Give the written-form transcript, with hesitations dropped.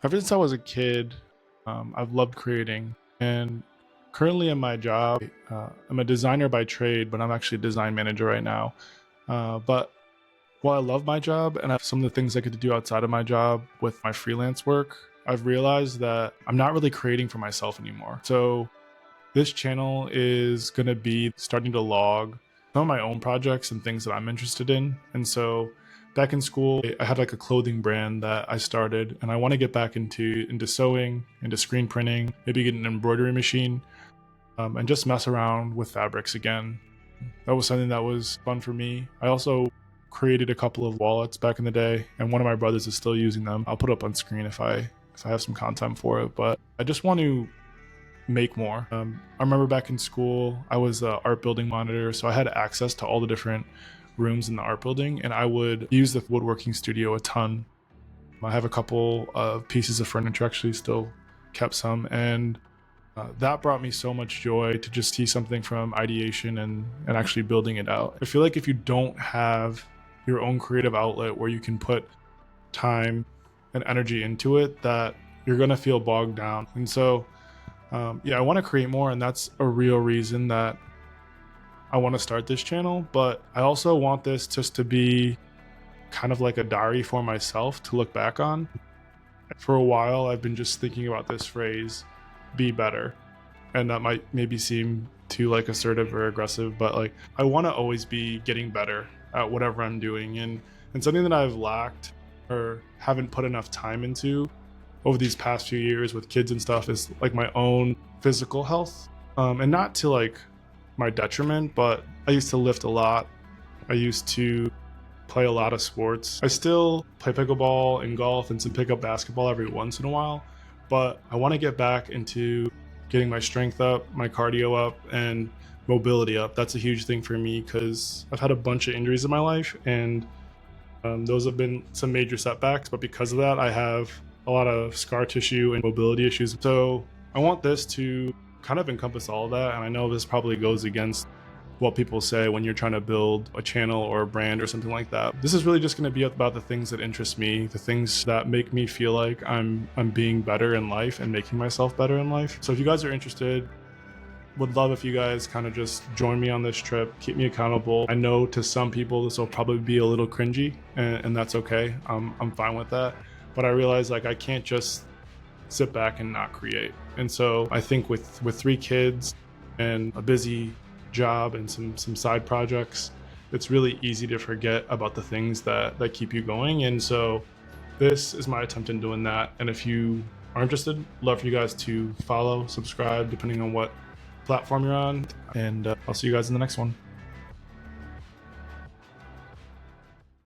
Ever since I was a kid, I've loved creating. And currently in my job, I'm a designer by trade, but I'm actually a design manager right now. But while I love my job and I have some of the things I get to do outside of my job with my freelance work, I've realized that I'm not really creating for myself anymore. So this channel is going to be starting to log some of my own projects and things that I'm interested in. And so back in school, I had like a clothing brand that I started, and I want to get back into sewing, into screen printing, maybe get an embroidery machine, and just mess around with fabrics again. That was something that was fun for me. I also created a couple of wallets back in the day, and one of my brothers is still using them. I'll put up on screen if I have some content for it, but I just want to make more. I remember back in school, I was the art building monitor, so I had access to all the different rooms in the art building, and I would use the woodworking studio a ton. I have a couple of pieces of furniture, actually still kept some, and that brought me so much joy to just see something from ideation and actually building it out. I feel like if you don't have your own creative outlet where you can put time and energy into it, that you're gonna feel bogged down. And so yeah, I want to create more, and that's a real reason that I want to start this channel. But I also want this just to be kind of like a diary for myself to look back on. For a while, I've been just thinking about this phrase, be better. And that might maybe seem too like assertive or aggressive, but like I want to always be getting better at whatever I'm doing. And something that I've lacked or haven't put enough time into over these past few years with kids and stuff is like my own physical health, and not to like my detriment, but I used to lift a lot. I used to play a lot of sports. I still play pickleball and golf and some pickup basketball every once in a while, but I want to get back into getting my strength up, my cardio up, and mobility up. That's a huge thing for me because I've had a bunch of injuries in my life, and those have been some major setbacks, but because of that I have a lot of scar tissue and mobility issues. So I want this to kind of encompass all of that. And I know this probably goes against what people say when you're trying to build a channel or a brand or something like that. This is really just going to be about the things that interest me, the things that make me feel like I'm being better in life and making myself better in life. So if you guys are interested, would love if you guys kind of just join me on this trip, keep me accountable. I know to some people this will probably be a little cringy, and that's okay. I'm fine with that. But I realized like I can't just sit back and not create. And so I think with 3 kids and a busy job and some side projects, it's really easy to forget about the things that keep you going. And so this is my attempt in doing that. And if you are interested, love for you guys to follow, subscribe, depending on what platform you're on. And I'll see you guys in the next one.